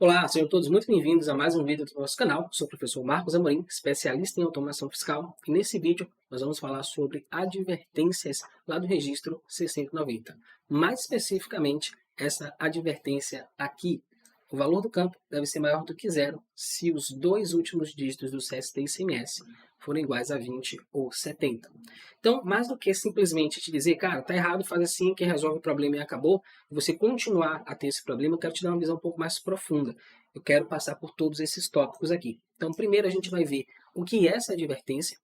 Olá, sejam todos muito bem-vindos a mais um vídeo do nosso canal. Sou o professor Marcos Amorim, especialista em automação fiscal, e nesse vídeo nós vamos falar sobre advertências lá do registro 690. Mais especificamente, essa advertência aqui. O valor do campo deve ser maior do que zero se os dois últimos dígitos do CST e ICMS forem iguais a 20 ou 70. Então, mais do que simplesmente te dizer, cara, tá errado, faz assim que resolve o problema e acabou, e você continuar a ter esse problema, eu quero te dar uma visão um pouco mais profunda. Eu quero passar por todos esses tópicos aqui. Então, primeiro a gente vai ver o que é essa advertência.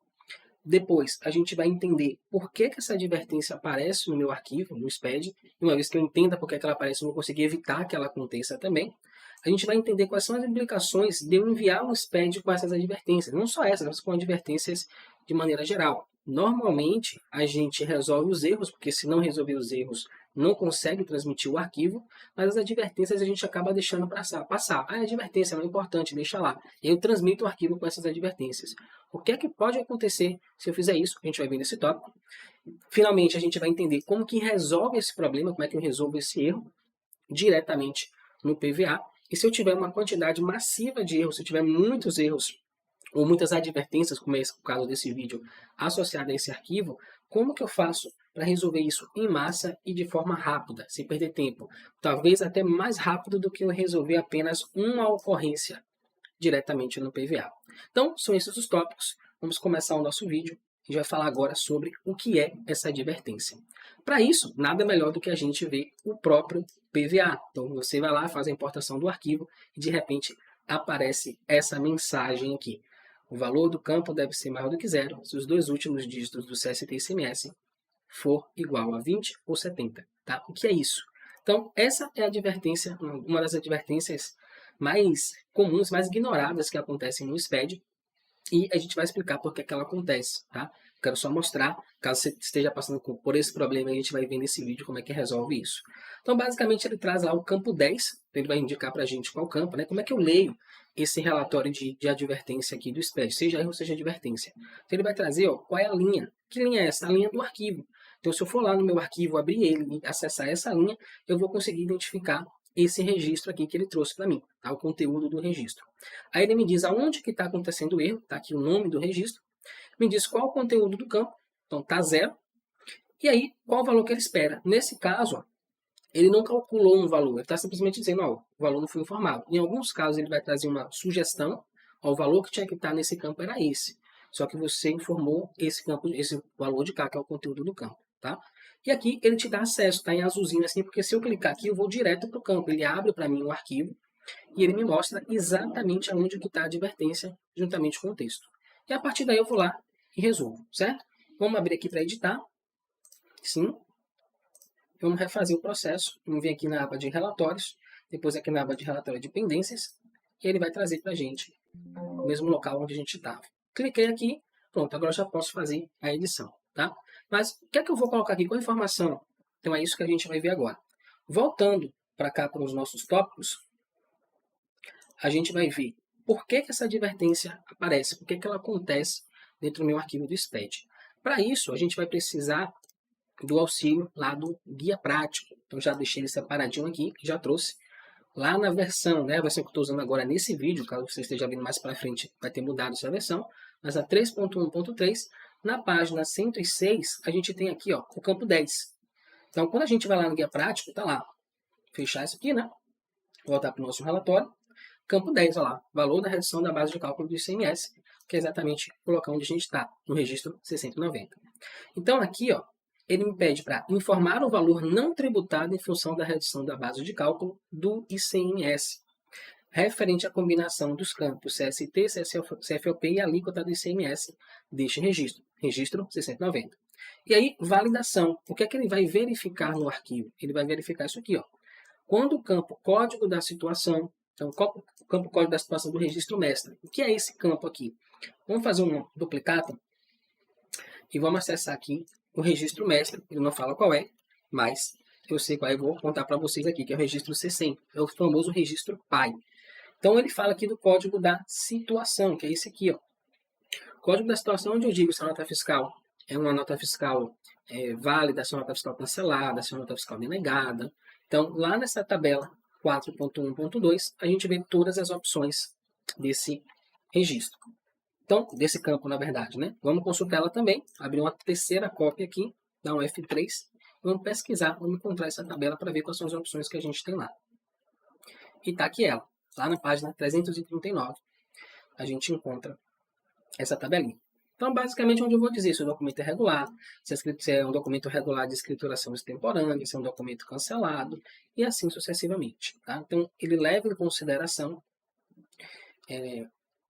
Depois, a gente vai entender por que essa advertência aparece no meu arquivo, no SPED. E uma vez que eu entenda por que ela aparece, eu vou conseguir evitar que ela aconteça também. A gente vai entender quais são as implicações de eu enviar um SPED com essas advertências. Não só essas, mas com advertências de maneira geral. Normalmente, a gente resolve os erros, porque se não resolver os erros, não consegue transmitir o arquivo, mas as advertências a gente acaba deixando passar. Ah, a advertência não é importante, deixa lá. E eu transmito o arquivo com essas advertências. O que é que pode acontecer se eu fizer isso? A gente vai ver nesse tópico. Finalmente, a gente vai entender como que resolve esse problema, como é que eu resolvo esse erro diretamente no PVA. E se eu tiver uma quantidade massiva de erros, se eu tiver muitos erros ou muitas advertências, como é o caso desse vídeo, associado a esse arquivo, como que eu faço para resolver isso em massa e de forma rápida, sem perder tempo? Talvez até mais rápido do que eu resolver apenas uma ocorrência diretamente no PVA. Então, são esses os tópicos. Vamos começar o nosso vídeo. A gente vai falar agora sobre o que é essa advertência. Para isso, nada melhor do que a gente ver o próprio PVA. Então, você vai lá, faz a importação do arquivo e, de repente, aparece essa mensagem aqui. O valor do campo deve ser maior do que zero se os dois últimos dígitos do CST e ICMS for igual a 20 ou 70. Tá? O que é isso? Então, essa é a advertência, uma das advertências mais comuns, mais ignoradas que acontecem no SPED, e a gente vai explicar por que ela acontece, tá? Quero só mostrar, caso você esteja passando por esse problema, a gente vai ver nesse vídeo como é que resolve isso. Então, basicamente, ele traz lá o campo 10, ele vai indicar para a gente qual campo, né? Como é que eu leio esse relatório de advertência aqui do SPED, seja erro, seja advertência. Então, ele vai trazer, ó, qual é a linha. Que linha é essa? A linha do arquivo. Então, se eu for lá no meu arquivo, abrir ele e acessar essa linha, eu vou conseguir identificar esse registro aqui que ele trouxe para mim, tá? O conteúdo do registro. Aí ele me diz aonde que está acontecendo o erro, está aqui o nome do registro, me diz qual o conteúdo do campo, então está zero, e aí qual o valor que ele espera. Nesse caso, ó, ele não calculou um valor, ele está simplesmente dizendo, ó, o valor não foi informado. Em alguns casos ele vai trazer uma sugestão, ó, o valor que tinha que estar nesse campo era esse, só que você informou esse campo, esse valor de cá, que é o conteúdo do campo. Tá? E aqui ele te dá acesso, tá em azulzinho assim, porque se eu clicar aqui eu vou direto para o campo. Ele abre para mim o arquivo e ele me mostra exatamente aonde está a advertência juntamente com o texto. E a partir daí eu vou lá e resolvo, certo? Vamos abrir aqui para editar. Sim. Vamos refazer o processo. Vamos vir aqui na aba de relatórios, depois aqui na aba de relatório de pendências, e ele vai trazer para a gente o mesmo local onde a gente estava. Cliquei aqui, pronto, agora eu já posso fazer a edição, tá? Mas o que é que eu vou colocar aqui com a informação? Então é isso que a gente vai ver agora. Voltando para cá para os nossos tópicos, a gente vai ver por que essa advertência aparece, por que ela acontece dentro do meu arquivo do SPED. Para isso, a gente vai precisar do auxílio lá do guia prático. Então já deixei ele separadinho aqui, já trouxe. Lá na versão, né, a versão que eu estou usando agora nesse vídeo, caso você esteja vindo mais para frente, vai ter mudado essa versão, mas a 3.1.3, na página 106, a gente tem aqui ó, o campo 10. Então, quando a gente vai lá no guia prático, tá lá, fechar isso aqui, né? Voltar para o nosso relatório. Campo 10, olha lá, valor da redução da base de cálculo do ICMS, que é exatamente o local onde a gente está, no registro 690. Então, aqui, ó, ele me pede para informar o valor não tributado em função da redução da base de cálculo do ICMS, referente à combinação dos campos CST, CFOP e alíquota do ICMS deste registro, registro 690. E aí, validação. O que é que ele vai verificar no arquivo? Ele vai verificar isso aqui, ó. Quando o campo código da situação, então, o campo código da situação do registro mestre. O que é esse campo aqui? Vamos fazer um duplicata e vamos acessar aqui o registro mestre. Ele não fala qual é, mas eu sei qual é. Eu vou contar para vocês aqui, que é o registro C100. É o famoso registro PAI. Então, ele fala aqui do código da situação, que é esse aqui. Ó. Código da situação, onde eu digo se a nota fiscal é uma nota fiscal válida, se a nota fiscal cancelada, se a nota fiscal denegada. Então, lá nessa tabela, 4.1.2, a gente vê todas as opções desse registro. Então, desse campo, na verdade, né? Vamos consultar ela também, abrir uma terceira cópia aqui, dar um F3, vamos pesquisar, vamos encontrar essa tabela para ver quais são as opções que a gente tem lá. E está aqui ela, lá na página 339, a gente encontra essa tabelinha. Então, basicamente, onde eu vou dizer se o documento é regular, se é um documento regular de escrituração extemporânea, se é um documento cancelado, e assim sucessivamente. Tá? Então, ele leva em consideração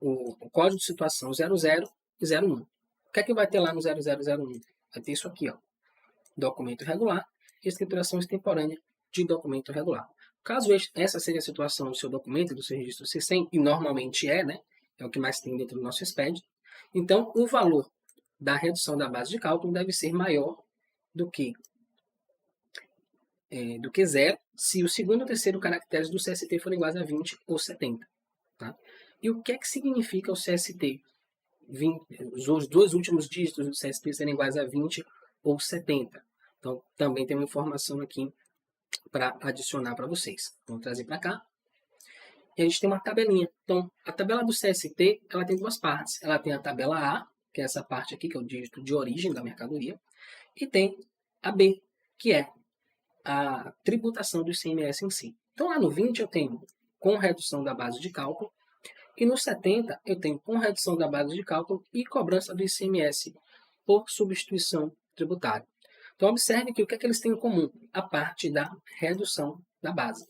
o código de situação 00 e 01. O que é que vai ter lá no 0001? Vai ter isso aqui, ó, documento regular e escrituração extemporânea de documento regular. Caso essa seja a situação do seu documento, do seu registro C100, e normalmente é, né? É o que mais tem dentro do nosso SPED. Então, o valor da redução da base de cálculo deve ser maior do que 0 se o segundo e o terceiro caracteres do CST forem iguais a 20 ou 70. Tá? E o que é que significa o CST? Os dois últimos dígitos do CST serem iguais a 20 ou 70. Então, também tem uma informação aqui para adicionar para vocês. Vamos trazer para cá. E a gente tem uma tabelinha. Então, a tabela do CST, ela tem duas partes. Ela tem a tabela A, que é essa parte aqui, que é o dígito de origem da mercadoria. E tem a B, que é a tributação do ICMS em si. Então, lá no 20 eu tenho com redução da base de cálculo. E no 70 eu tenho com redução da base de cálculo e cobrança do ICMS por substituição tributária. Então, observe que o que é que eles têm em comum? A parte da redução da base.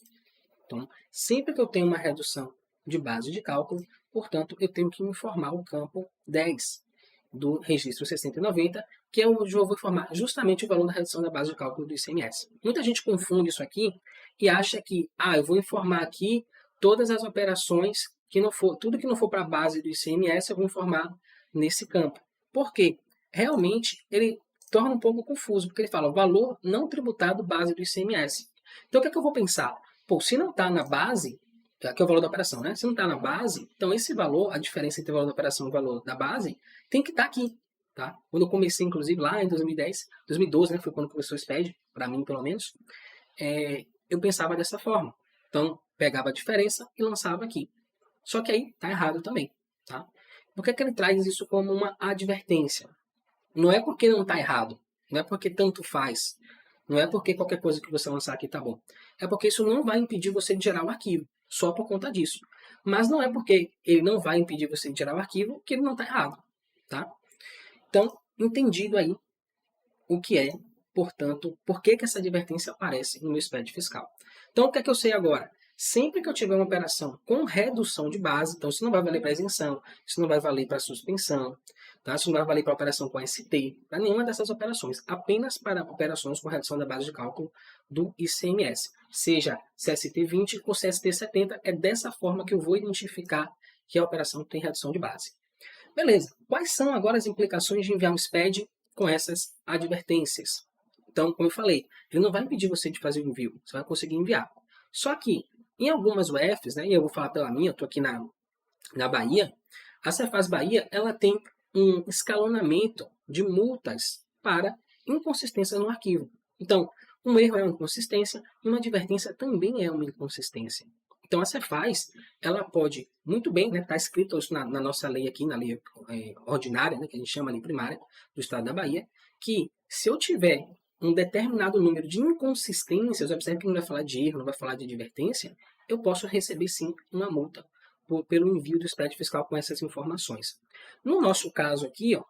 Então, sempre que eu tenho uma redução de base de cálculo, portanto, eu tenho que informar o campo 10 do registro 690, que é onde eu vou informar justamente o valor da redução da base de cálculo do ICMS. Muita gente confunde isso aqui e acha que, eu vou informar aqui todas as operações que não for, tudo que não for para a base do ICMS, eu vou informar nesse campo. Por quê? Realmente, ele torna um pouco confuso, porque ele fala o valor não tributado base do ICMS. Então, o que é que eu vou pensar? Pô, se não está na base, que é o valor da operação, né? Se não está na base, então esse valor, a diferença entre o valor da operação e o valor da base, tem que estar aqui, tá? Quando eu comecei, inclusive, lá em 2012, né? Foi quando começou o SPED, para mim, pelo menos, eu pensava dessa forma. Então, pegava a diferença e lançava aqui. Só que aí tá errado também, tá? Por que ele traz isso como uma advertência? Não é porque não está errado, não é porque tanto faz, não é porque qualquer coisa que você lançar aqui tá bom. É porque isso não vai impedir você de gerar o arquivo, só por conta disso. Mas não é porque ele não vai impedir você de gerar o arquivo que ele não está errado, tá? Então, entendido aí o que é, portanto, por que essa advertência aparece no meu SPED fiscal. Então, o que é que eu sei agora? Sempre que eu tiver uma operação com redução de base, então isso não vai valer para isenção, isso não vai valer para suspensão, tá? Isso não vai valer para operação com ST, para nenhuma dessas operações, apenas para operações com redução da base de cálculo do ICMS, seja CST20 ou CST70, é dessa forma que eu vou identificar que a operação tem redução de base. Beleza, quais são agora as implicações de enviar um SPED com essas advertências? Então, como eu falei, ele não vai impedir você de fazer o envio, você vai conseguir enviar. Só que, em algumas UFs, né, e eu vou falar pela minha, eu estou aqui na Bahia, a Cefaz Bahia ela tem um escalonamento de multas para inconsistência no arquivo. Então, um erro é uma inconsistência e uma advertência também é uma inconsistência. Então, a Cefaz, ela pode, muito bem, né, está escrito isso na nossa lei aqui, na lei ordinária, né, que a gente chama de primária, do Estado da Bahia, que se eu tiver um determinado número de inconsistências, observe que não vai falar de erro, não vai falar de advertência, eu posso receber sim uma multa pelo envio do SPED fiscal com essas informações. No nosso caso aqui, ó,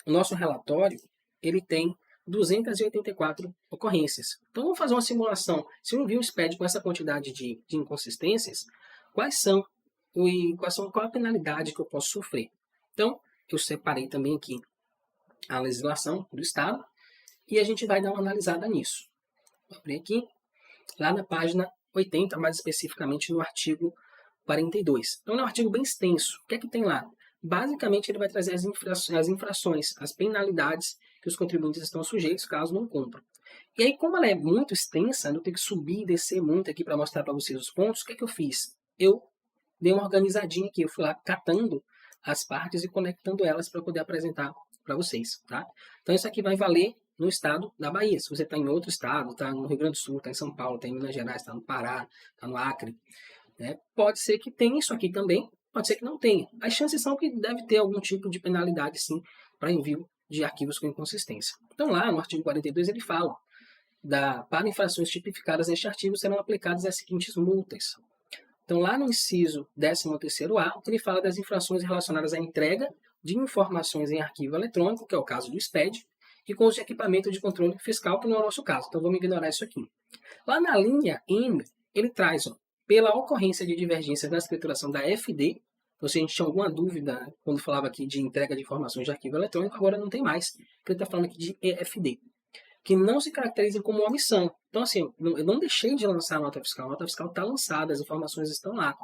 o nosso relatório, ele tem 284 ocorrências. Então, vamos fazer uma simulação. Se eu envio um SPED com essa quantidade de inconsistências, qual é a penalidade que eu posso sofrer? Então, eu separei também aqui a legislação do Estado e a gente vai dar uma analisada nisso. Vou abrir aqui, lá na página 80, mais especificamente no artigo 42. Então, é um artigo bem extenso. O que é que tem lá? Basicamente, ele vai trazer as infrações, as penalidades que os contribuintes estão sujeitos caso não cumpram. E aí, como ela é muito extensa, eu tenho que subir e descer muito aqui para mostrar para vocês os pontos, o que é que eu fiz? Eu dei uma organizadinha aqui, eu fui lá catando as partes e conectando elas para poder apresentar para vocês, tá? Então, isso aqui vai valer no estado da Bahia. Se você está em outro estado, está no Rio Grande do Sul, está em São Paulo, está em Minas Gerais, está no Pará, está no Acre, né? Pode ser que tenha isso aqui também, pode ser que não tenha. As chances são que deve ter algum tipo de penalidade, sim, para envio de arquivos com inconsistência. Então, lá no artigo 42, ele fala para infrações tipificadas neste artigo serão aplicadas as seguintes multas. Então, lá no inciso 13º-A, ele fala das infrações relacionadas à entrega de informações em arquivo eletrônico, que é o caso do SPED, e com os de equipamento de controle fiscal, que não é o nosso caso. Então, vamos ignorar isso aqui. Lá na linha M, ele traz, pela ocorrência de divergências na escrituração da FD, então, se a gente tinha alguma dúvida quando falava aqui de entrega de informações de arquivo eletrônico, agora não tem mais, porque ele está falando aqui de EFD, que não se caracterizem como omissão. Então, assim, eu não deixei de lançar a nota fiscal está lançada, as informações estão lá.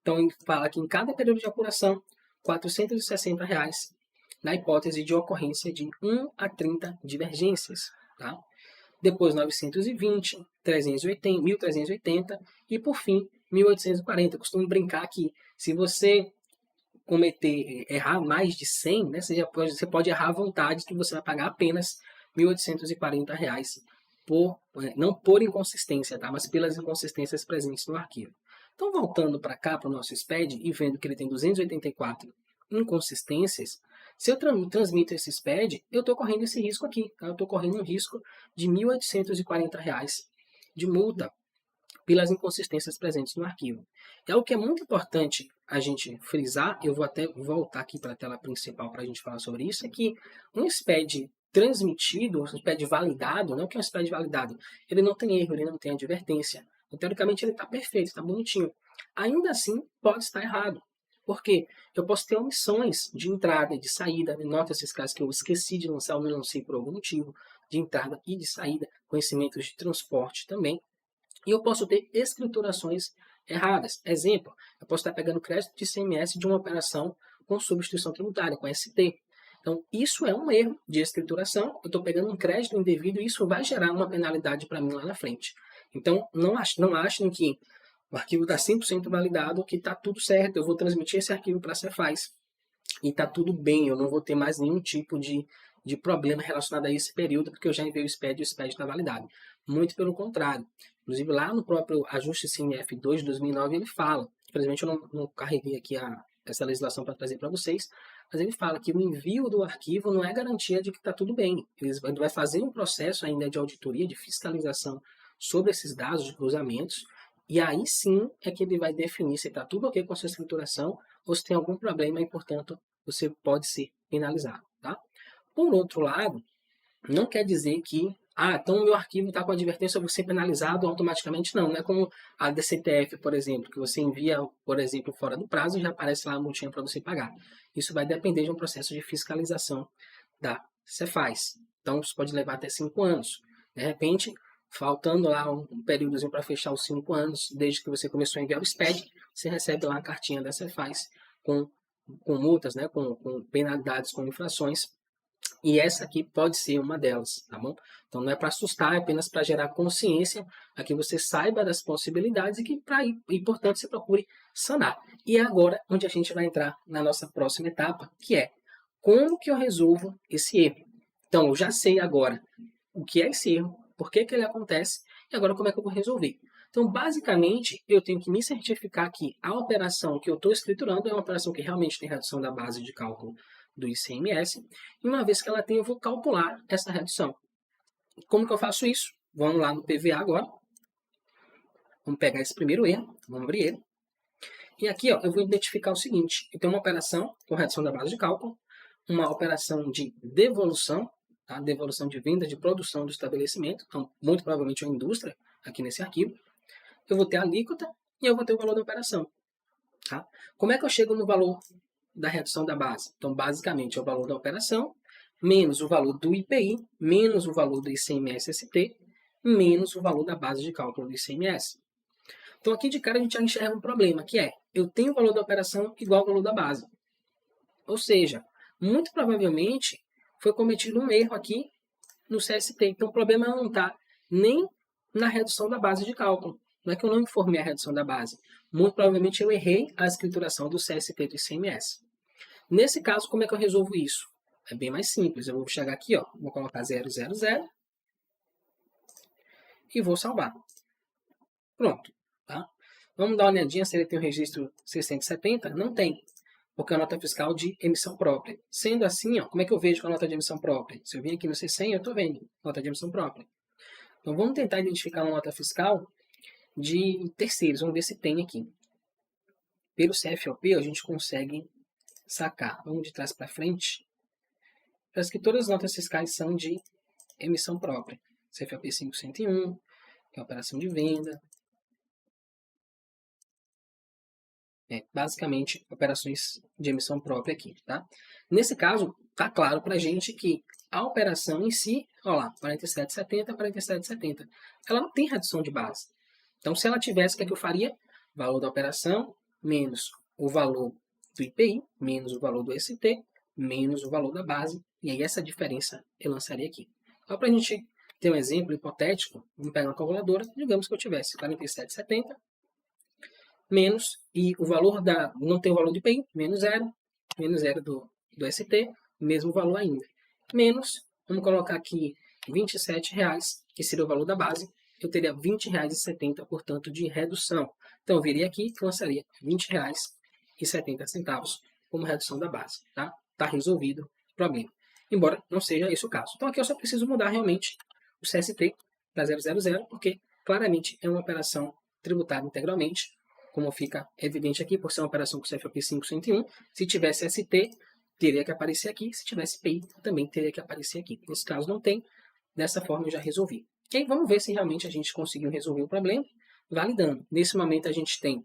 Então, ele fala que em cada período de apuração, R$ 460, na hipótese de ocorrência de 1 a 30 divergências. Tá? Depois 920, 380, 1380 e, por fim, 1840. Eu costumo brincar que se você errar mais de 100, né, você pode errar à vontade, que você vai pagar apenas R$ 1.840, não por inconsistência, tá? Mas pelas inconsistências presentes no arquivo. Então, voltando para cá, para o nosso SPED, e vendo que ele tem 284 inconsistências, se eu transmito esse SPED, eu estou correndo esse risco aqui. Tá? Eu estou correndo um risco de R$ 1.840 de multa pelas inconsistências presentes no arquivo. É o que é muito importante a gente frisar, eu vou até voltar aqui para a tela principal para a gente falar sobre isso, é que um SPED transmitido, um SPED validado, não que é um SPED validado, ele não tem erro, ele não tem advertência. Então, teoricamente ele está perfeito, está bonitinho. Ainda assim, pode estar errado. Por quê? Eu posso ter omissões de entrada e de saída, nota esses casos que eu esqueci de lançar ou não lancei por algum motivo, de entrada e de saída, conhecimentos de transporte também. E eu posso ter escriturações erradas. Exemplo, eu posso estar pegando crédito de ICMS de uma operação com substituição tributária, com ST. Então, isso é um erro de escrituração. Eu estou pegando um crédito indevido e isso vai gerar uma penalidade para mim lá na frente. Então, não achem que o arquivo está 100% validado, que está tudo certo, eu vou transmitir esse arquivo para a Cefaz e está tudo bem, eu não vou ter mais nenhum tipo de problema relacionado a esse período, porque eu já enviei o SPED e o SPED está validado. Muito pelo contrário. Inclusive, lá no próprio ajuste CNF2 de 2009, ele fala, infelizmente eu não carreguei aqui essa legislação para trazer para vocês, mas ele fala que o envio do arquivo não é garantia de que está tudo bem. Ele vai fazer um processo ainda de auditoria, de fiscalização sobre esses dados de cruzamentos, e aí sim é que ele vai definir se está tudo ok com a sua escrituração ou se tem algum problema e, portanto, você pode ser penalizado. Tá? Por outro lado, não quer dizer que então o meu arquivo está com advertência, eu vou ser penalizado automaticamente. Não é como a DCTF, por exemplo, que você envia, por exemplo, fora do prazo e já aparece lá a multinha para você pagar. Isso vai depender de um processo de fiscalização da Cefaz. Então, isso pode levar até 5 anos. De repente, faltando lá um períodozinho para fechar os 5 anos, desde que você começou a enviar o SPED, você recebe lá a cartinha da Cefaz com multas, né, com penalidades, com infrações. E essa aqui pode ser uma delas, tá bom? Então não é para assustar, é apenas para gerar consciência, para que você saiba das possibilidades e portanto, você procure sanar. E é agora onde a gente vai entrar na nossa próxima etapa, que é como que eu resolvo esse erro. Então eu já sei agora o que é esse erro, por que ele acontece e agora como é que eu vou resolver. Então, basicamente, eu tenho que me certificar que a operação que eu estou escriturando é uma operação que realmente tem redução da base de cálculo do ICMS, e uma vez que ela tem, eu vou calcular essa redução. Como que eu faço isso? Vamos lá no PVA agora. Vamos pegar esse primeiro erro, vamos abrir ele. E aqui eu vou identificar o seguinte, eu tenho uma operação com redução da base de cálculo, uma operação de devolução, tá? Devolução de venda de produção do estabelecimento, então muito provavelmente uma indústria aqui nesse arquivo. Eu vou ter a alíquota e eu vou ter o valor da operação. Tá? Como é que eu chego no valor da redução da base? Então, basicamente, é o valor da operação, menos o valor do IPI, menos o valor do ICMS-ST, menos o valor da base de cálculo do ICMS. Então, aqui de cara a gente já enxerga um problema, que é, eu tenho o valor da operação igual ao valor da base. Ou seja, muito provavelmente foi cometido um erro aqui no CST. Então, o problema não está nem na redução da base de cálculo. Não é que eu não informei a redução da base. Muito provavelmente eu errei a escrituração do CST do ICMS. Nesse caso, como é que eu resolvo isso? é bem mais simples. Eu vou chegar aqui, ó, vou colocar 000 e vou salvar. Pronto, tá? Vamos dar uma olhadinha se ele tem o registro 670? Não tem, porque é a nota fiscal de emissão própria. Sendo assim, ó, como é que eu vejo com a nota de emissão própria? Se eu vim aqui no C100, eu estou vendo nota de emissão própria. Então, vamos tentar identificar uma nota fiscal de terceiros. Vamos ver se tem aqui. Pelo CFOP, a gente consegue sacar. Vamos de trás para frente. Parece que todas as notas fiscais são de emissão própria. CFOP 5101, que é a operação de venda. Basicamente, operações de emissão própria aqui, tá? Nesse caso, tá claro para a gente que a operação em si, olha lá, 47,70, 47,70, ela não tem redução de base. Então, se ela tivesse, o que é que eu faria? Valor da operação menos o valor do IPI, menos o valor do ST, menos o valor da base, e aí essa diferença eu lançaria aqui. Só para a gente ter um exemplo hipotético, vamos pegar uma calculadora, digamos que eu tivesse 47,70, menos, e o valor não tem o valor do IPI, menos zero do ST, mesmo valor ainda. Menos, vamos colocar aqui R$27, que seria o valor da base, eu teria R$20,70, portanto, de redução. Então, eu viria aqui e lançaria R$20,70 como redução da base, tá? Tá resolvido o problema. Embora não seja esse o caso. Então, aqui eu só preciso mudar realmente o CST para 000, porque claramente é uma operação tributada integralmente, como fica evidente aqui, por ser uma operação com CFOP 5101, se tivesse ST, teria que aparecer aqui, se tivesse PI, também teria que aparecer aqui. Nesse caso não tem, dessa forma eu já resolvi. E aí vamos ver se realmente a gente conseguiu resolver o problema, validando. Nesse momento a gente tem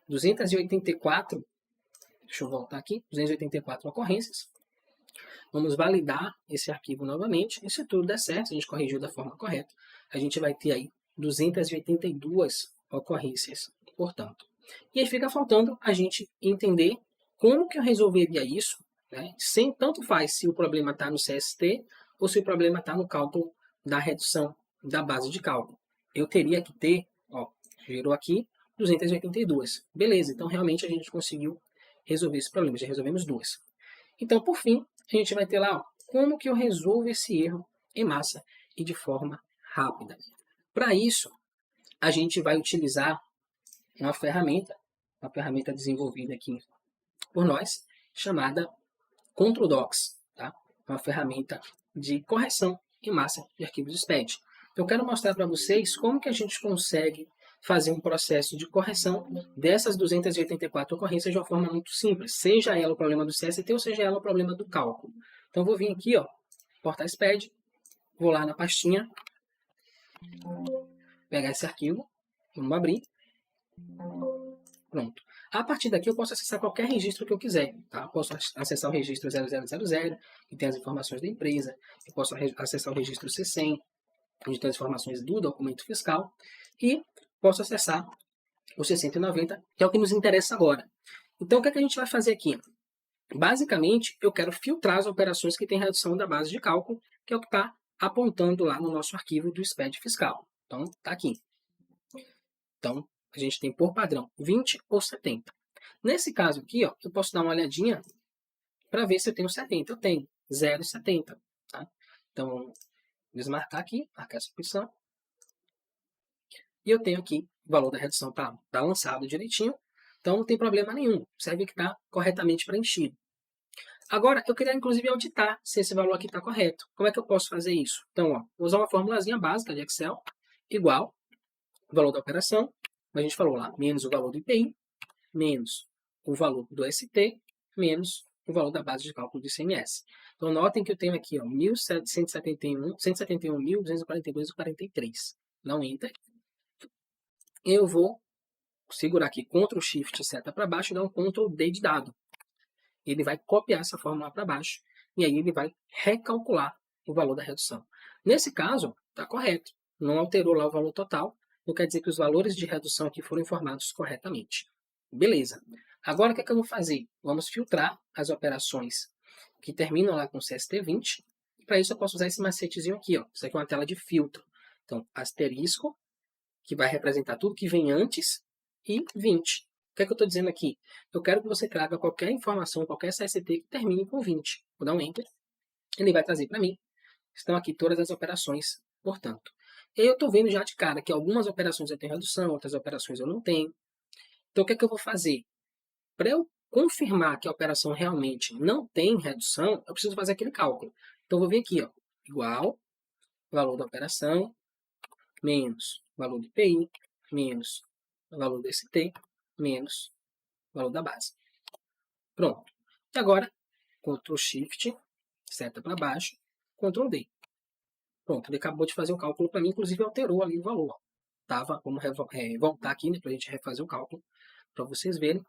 284, deixa eu voltar aqui, 284 ocorrências. Vamos validar esse arquivo novamente, e se tudo der certo, se a gente corrigiu da forma correta, a gente vai ter aí 282 ocorrências, portanto. E aí fica faltando a gente entender como que eu resolveria isso, né? Sem tanto faz se o problema está no CST ou se o problema está no cálculo da redução da base de cálculo. Eu teria que ter, ó, gerou aqui 282. Beleza, então realmente a gente conseguiu resolver esse problema, já resolvemos duas. Então, por fim, a gente vai ter lá, ó, como que eu resolvo esse erro em massa e de forma rápida. Para isso, a gente vai utilizar uma ferramenta desenvolvida aqui por nós, chamada ControlDocs, tá? Uma ferramenta de correção em massa de arquivos SPED. Eu quero mostrar para vocês como que a gente consegue fazer um processo de correção dessas 284 ocorrências de uma forma muito simples, seja ela o problema do CST ou seja ela o problema do cálculo. Então, vou vir aqui, ó, portar SPED, vou lá na pastinha, pegar esse arquivo, vamos abrir. Pronto. A partir daqui eu posso acessar qualquer registro que eu quiser. Tá? Posso acessar o registro 0000, que tem as informações da empresa. Eu posso acessar o registro C100, onde tem as informações do documento fiscal. E posso acessar o C190, que é o que nos interessa agora. Então, o que é que a gente vai fazer aqui? Basicamente, eu quero filtrar as operações que têm redução da base de cálculo, que é o que está apontando lá no nosso arquivo do SPED fiscal. Então, está aqui. Então, a gente tem por padrão 20 ou 70. Nesse caso aqui, ó, eu posso dar uma olhadinha para ver se eu tenho 70. Eu tenho 0,70. Tá? Então, desmarcar aqui, marcar essa opção. E eu tenho aqui o valor da redução tá lançado direitinho. Então, não tem problema nenhum. Serve que está corretamente preenchido. Agora, eu queria, inclusive, auditar se esse valor aqui está correto. Como é que eu posso fazer isso? Então, ó, vou usar uma formulazinha básica de Excel, igual o valor da operação, a gente falou lá, menos o valor do IPI, menos o valor do ST, menos o valor da base de cálculo do ICMS. Então, notem que eu tenho aqui, ó, 171.242,43. Não Enter. Eu vou segurar aqui Ctrl Shift seta para baixo e dar um Ctrl D de dado. Ele vai copiar essa fórmula para baixo e aí ele vai recalcular o valor da redução. Nesse caso, está correto. Não alterou lá o valor total. Não quer dizer que os valores de redução aqui foram informados corretamente. Beleza. Agora, o que é que eu vou fazer? Vamos filtrar as operações que terminam lá com CST20. Para isso, eu posso usar esse macetezinho aqui. Ó. Isso aqui é uma tela de filtro. Então, asterisco, que vai representar tudo que vem antes, e 20. O que é que eu estou dizendo aqui? Eu quero que você traga qualquer informação, qualquer CST que termine com 20. Vou dar um Enter. ele vai trazer para mim. Estão aqui todas as operações, portanto. Eu estou vendo já de cara que algumas operações eu tenho redução, outras operações eu não tenho. Então, o que é que eu vou fazer? Para eu confirmar que a operação realmente não tem redução, eu preciso fazer aquele cálculo. Então, eu vou vir aqui, ó, igual valor da operação, menos valor do IPI, menos valor do ST, menos valor da base. Pronto. E agora, Ctrl Shift, seta para baixo, Ctrl D. Pronto, ele acabou de fazer o cálculo para mim, inclusive alterou ali o valor. Vamos voltar aqui, né, para a gente refazer o cálculo, para vocês verem.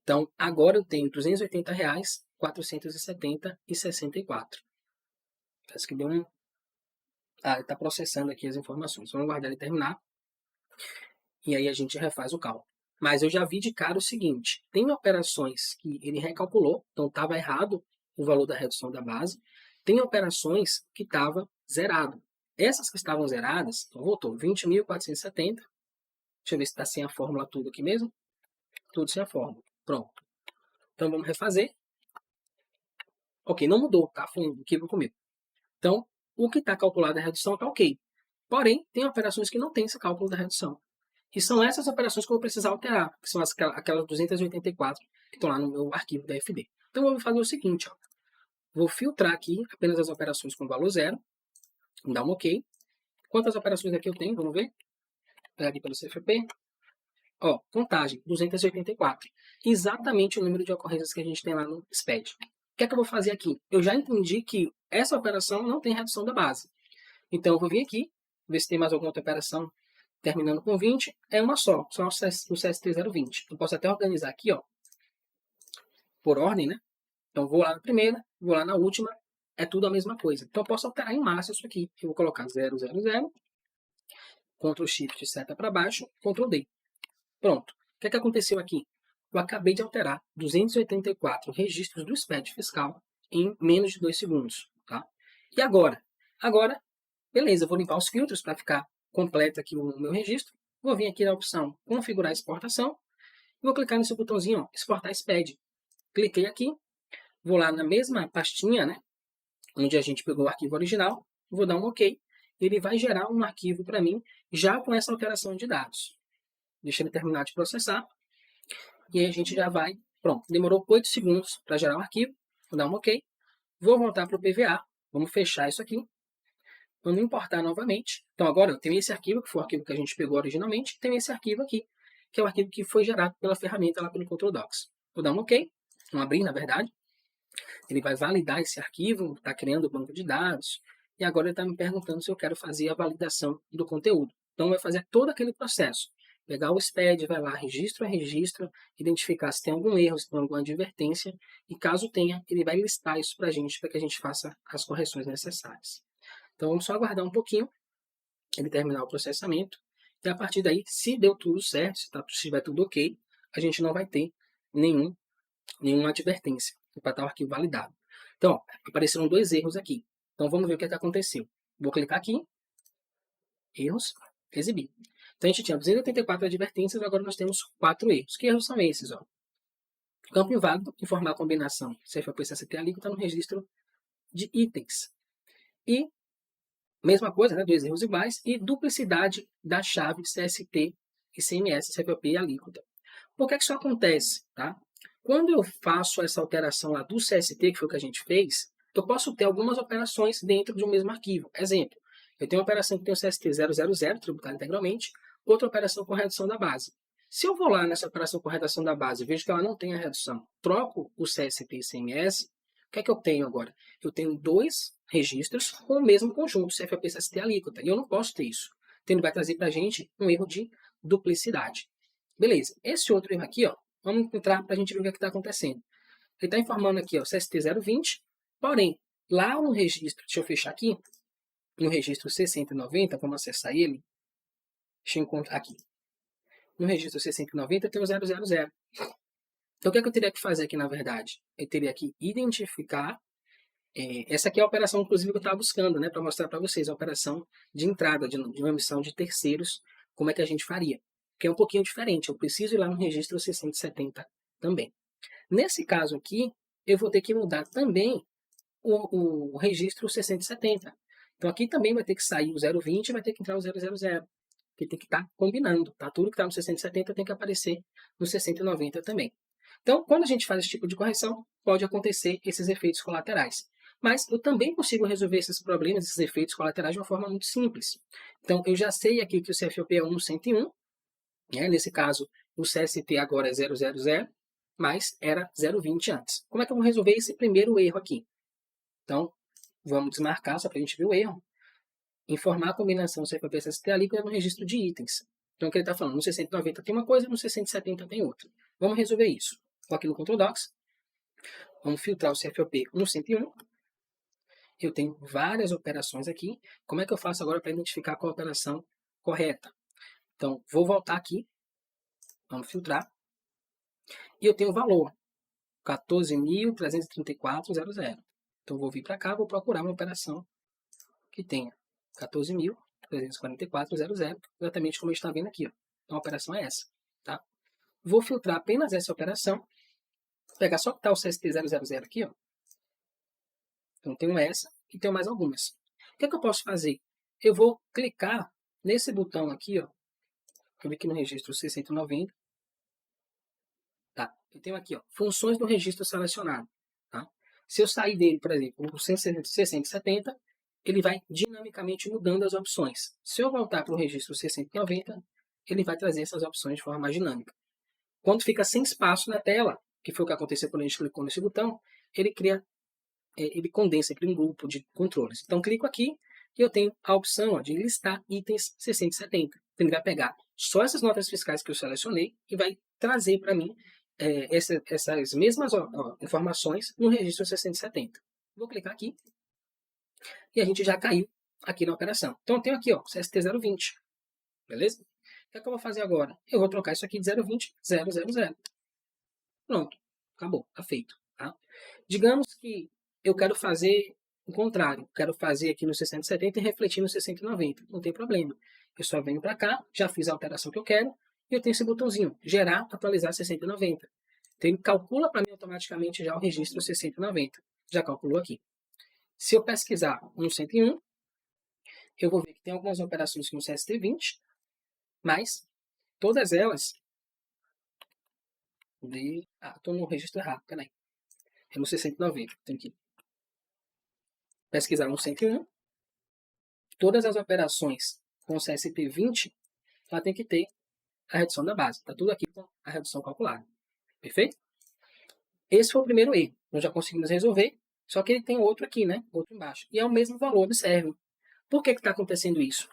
Então, agora eu tenho R$ 280,470,64. Parece que deu um... Ah, está processando aqui as informações. Vamos aguardar ele terminar. E aí a gente refaz o cálculo. Mas eu já vi de cara o seguinte. Tem operações que ele recalculou, então estava errado o valor da redução da base. Tem operações que estava zerado. Essas que estavam zeradas, então voltou 20.470. Deixa eu ver se está sem a fórmula tudo aqui mesmo. Tudo sem a fórmula. Pronto. Então vamos refazer. Ok, não mudou, tá? Foi um equívoco comigo. Então, o que está calculado a redução está ok. Porém, tem operações que não tem esse cálculo da redução. E são essas operações que eu vou precisar alterar, que são aquelas 284 que estão lá no meu arquivo da FD. Então, eu vou fazer o seguinte, ó. Vou filtrar aqui apenas as operações com valor zero, vou dar um OK. Quantas operações aqui eu tenho? Vamos ver. Vou pegar aqui pelo CFP. Ó, contagem, 284. Exatamente o número de ocorrências que a gente tem lá no SPED. O que é que eu vou fazer aqui? Eu já entendi que essa operação não tem redução da base. Então, eu vou vir aqui, ver se tem mais alguma outra operação terminando com 20. É uma só o CST020. Eu posso até organizar aqui, ó, por ordem, né? Então, vou lá na primeira, vou lá na última, é tudo a mesma coisa. Então, eu posso alterar em massa isso aqui. Eu vou colocar 000, Ctrl Shift, seta para baixo, Ctrl D. Pronto. O que é que aconteceu aqui? Eu acabei de alterar 284 registros do SPED fiscal em menos de 2 segundos. Tá? E agora? Agora, beleza, eu vou limpar os filtros para ficar completo aqui o meu registro. Vou vir aqui na opção configurar exportação. E vou clicar nesse botãozinho, ó, exportar SPED. Cliquei aqui. Vou lá na mesma pastinha, né, onde a gente pegou o arquivo original. Vou dar um OK. Ele vai gerar um arquivo para mim já com essa alteração de dados. Deixa ele terminar de processar. E aí a gente já vai. Pronto, demorou 8 segundos para gerar o arquivo. Vou dar um OK. Vou voltar para o PVA. Vamos fechar isso aqui. Vamos importar novamente. Então agora eu tenho esse arquivo, que foi o arquivo que a gente pegou originalmente. Tenho esse arquivo aqui, que é o arquivo que foi gerado pela ferramenta lá pelo Ctrl Docs. Vou dar um OK. Vamos abrir, na verdade. Ele vai validar esse arquivo, está criando o banco de dados. E agora ele está me perguntando se eu quero fazer a validação do conteúdo. Então vai fazer todo aquele processo. Pegar o SPED, vai lá, registro a registro, identificar se tem algum erro, se tem alguma advertência, e caso tenha, ele vai listar isso para que a gente faça as correções necessárias. Então vamos só aguardar um pouquinho, ele terminar o processamento, e a partir daí, se deu tudo certo, se estiver tudo ok, a gente não vai ter nenhuma advertência para estar o arquivo validado. Então, ó, apareceram 2 erros aqui. Então vamos ver o que aconteceu. Vou clicar aqui, erros, exibir. Então a gente tinha 284 advertências, agora nós temos 4 erros. Que erros são esses? Ó? Campo inválido, informar a combinação CFAP-CST alíquota no registro de itens. E, mesma coisa, né, 2 erros iguais, e duplicidade da chave de CST, ICMS, CFAP e alíquota. Por que isso acontece? Tá? Quando eu faço essa alteração lá do CST, que foi o que a gente fez, eu posso ter algumas operações dentro de um mesmo arquivo. Exemplo, eu tenho uma operação que tem o CST 000, tributado integralmente, outra operação com redução da base. Se eu vou lá nessa operação com redução da base e vejo que ela não tem a redução, troco o CST e ICMS, o que é que eu tenho agora? Eu tenho 2 registros com o mesmo conjunto, CFAP, CST e alíquota, e eu não posso ter isso. Então ele vai trazer para a gente um erro de duplicidade. Beleza, esse outro erro aqui, ó, vamos entrar para a gente ver o que está acontecendo. Ele está informando aqui, ó, CST 020, porém, lá no registro, deixa eu fechar aqui, no registro 690, vamos acessar ele, deixa eu encontrar aqui. No registro 690 tem o 000. Então, o que é que eu teria que fazer aqui, na verdade? Eu teria que identificar, essa aqui é a operação, inclusive, que eu estava buscando, né, para mostrar para vocês, a operação de entrada de uma emissão de terceiros, como é que a gente faria. Que é um pouquinho diferente, eu preciso ir lá no registro 670 também. Nesse caso aqui, eu vou ter que mudar também o registro 6070. Então aqui também vai ter que sair o 020 e vai ter que entrar o 000, que tem que estar combinando, tá? Tudo que está no 6070 tem que aparecer no 6090 também. Então, quando a gente faz esse tipo de correção, pode acontecer esses efeitos colaterais. Mas eu também consigo resolver esses problemas, esses efeitos colaterais, de uma forma muito simples. Então, eu já sei aqui que o CFOP é 101, né? Nesse caso, o CST agora é 000, mas era 020 antes. Como é que eu vou resolver esse primeiro erro aqui? Então, vamos desmarcar só para a gente ver o erro. Informar a combinação CFOP-SST alíquota no registro de itens. Então, o que ele está falando? No 6090 tem uma coisa, no 6070 tem outra. Vamos resolver isso. Vou aqui no Ctrl Docs. Vamos filtrar o CFOP 101. Eu tenho várias operações aqui. Como é que eu faço agora para identificar qual a operação correta? Então, vou voltar aqui. Vamos filtrar. E eu tenho o valor. 14.334,00. Então, vou vir para cá, vou procurar uma operação que tenha 14.344,00, exatamente como a gente está vendo aqui. Ó. Então, a operação é essa. Tá? Vou filtrar apenas essa operação. Vou pegar só que está o CST 000 aqui. Ó. Então, tenho essa e tenho mais algumas. O que é que eu posso fazer? Eu vou clicar nesse botão aqui, ó. Eu vi aqui no registro 690. Tá? Eu tenho aqui, ó, funções do registro selecionado. Tá? Se eu sair dele, por exemplo, o 670, ele vai dinamicamente mudando as opções. Se eu voltar para o registro 690, ele vai trazer essas opções de forma mais dinâmica. Quando fica sem espaço na tela, que foi o que aconteceu quando a gente clicou nesse botão, ele condensa, cria um grupo de controles. Então, clico aqui e eu tenho a opção, ó, de listar itens 670. Então, ele vai pegar só essas notas fiscais que eu selecionei e vai trazer para mim essas mesmas informações no registro 670. Vou clicar aqui e a gente já caiu aqui na operação. Então, eu tenho aqui, ó, CST 020. Beleza? O que é que eu vou fazer agora? Eu vou trocar isso aqui de 020, 000. Pronto. Acabou. Está feito. Tá? Digamos que eu quero fazer o contrário. Quero fazer aqui no 670 e refletir no 690. Não tem problema. Eu só venho para cá, já fiz a alteração que eu quero, e eu tenho esse botãozinho, gerar, atualizar 690. Então ele calcula para mim automaticamente já o registro 690. Já calculou aqui. Se eu pesquisar no 101, eu vou ver que tem algumas operações com CST20, mas todas elas... estou no registro errado, peraí. É no 690, tem que pesquisar no 101. Todas as operações com CST20, ela tem que ter a redução da base. Está tudo aqui com a redução calculada. Perfeito? Esse foi o primeiro erro. Nós já conseguimos resolver, só que ele tem outro aqui, né? Outro embaixo. E é o mesmo valor, observe. Por que está acontecendo isso?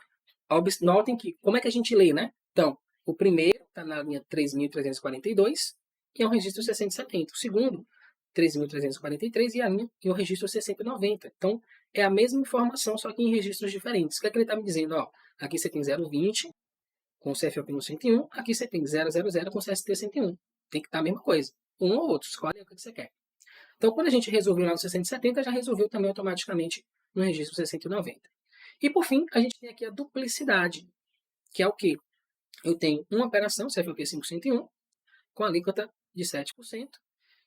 Notem que, como é que a gente lê, né? Então, o primeiro está na linha 3.342 e é um registro 670. O segundo, 3.343 e a linha e o registro 690. Então, é a mesma informação, só que em registros diferentes. O que é que ele está me dizendo? Ó, aqui você tem 020 com CFOP no 101, aqui você tem 000 com CST 101. Tem que estar a mesma coisa. Um ou outro, escolhe o que você quer. Então, quando a gente resolveu lá no 670, já resolveu também automaticamente no registro 690. E, por fim, a gente tem aqui a duplicidade, que é o quê? Eu tenho uma operação, CFOP 501, com alíquota de 7%,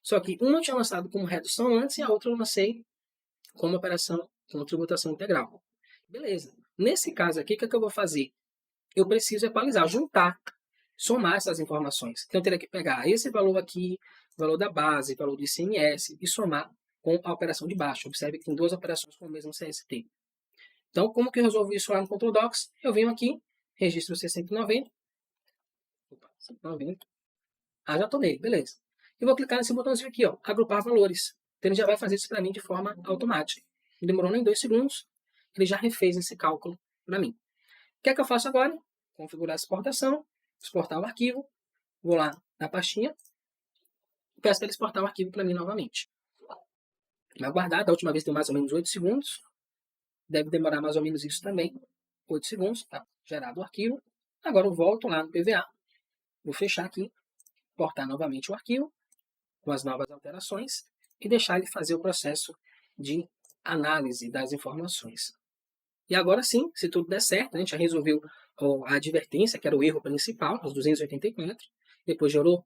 só que uma eu tinha lançado como redução antes e a outra eu lancei como operação com tributação integral. Beleza. Nesse caso aqui, o que é que eu vou fazer? Eu preciso equalizar, juntar, somar essas informações. Então, eu teria que pegar esse valor aqui, valor da base, valor do ICMS, e somar com a operação de baixo. Observe que tem duas operações com o mesmo CST. Então, como que eu resolvo isso lá no Ctrl Docs? Eu venho aqui, registro 690. Opa, 190. Já estou nele, beleza. Eu vou clicar nesse botãozinho aqui, ó, agrupar valores. Então, ele já vai fazer isso para mim de forma automática. Não demorou nem 2 segundos, ele já refez esse cálculo para mim. O que é que eu faço agora? Configurar a exportação, exportar o arquivo, vou lá na pastinha, peço para ele exportar o arquivo para mim novamente. Vai aguardar, da última vez deu mais ou menos 8 segundos, deve demorar mais ou menos isso também, 8 segundos, tá gerado o arquivo. Agora eu volto lá no PVA, vou fechar aqui, exportar novamente o arquivo, com as novas alterações, e deixar ele fazer o processo de análise das informações. E agora sim, se tudo der certo, a gente já resolveu a advertência, que era o erro principal, os 284, depois gerou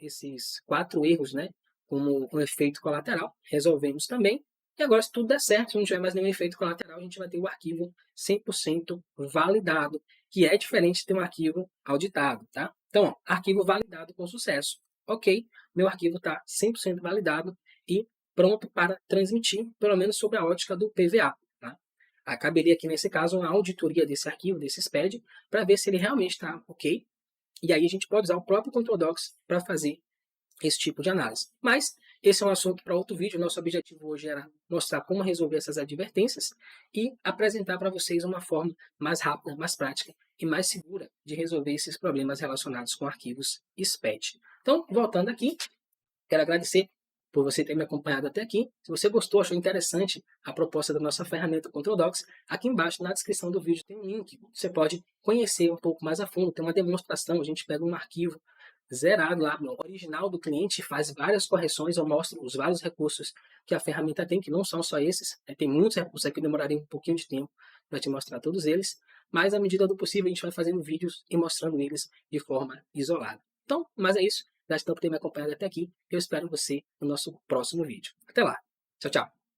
esses 4 erros, né, como um efeito colateral, resolvemos também, E agora, se tudo der certo, se não tiver mais nenhum efeito colateral, a gente vai ter o arquivo 100% validado, que é diferente de ter um arquivo auditado, tá? Então, ó, arquivo validado com sucesso. Ok, meu arquivo está 100% validado e pronto para transmitir, pelo menos sob a ótica do PVA. Tá? Caberia aqui, nesse caso, uma auditoria desse arquivo, desse SPED, para ver se ele realmente está ok. E aí a gente pode usar o próprio Control Docs para fazer esse tipo de análise. Mas esse é um assunto para outro vídeo. Nosso objetivo hoje era mostrar como resolver essas advertências e apresentar para vocês uma forma mais rápida, mais prática e mais segura de resolver esses problemas relacionados com arquivos SPED. Então, voltando aqui, quero agradecer por você ter me acompanhado até aqui. Se você gostou, achou interessante a proposta da nossa ferramenta Control Docs, aqui embaixo na descrição do vídeo tem um link. Você pode conhecer um pouco mais a fundo, tem uma demonstração, a gente pega um arquivo zerado lá, no original do cliente, faz várias correções, eu mostro os vários recursos que a ferramenta tem, que não são só esses, tem muitos recursos aqui, demoraria um pouquinho de tempo para te mostrar todos eles, mas à medida do possível a gente vai fazendo vídeos e mostrando eles de forma isolada. Então, mas é isso. Gratidão por ter me acompanhado até aqui. Eu espero você no nosso próximo vídeo. Até lá. Tchau, tchau.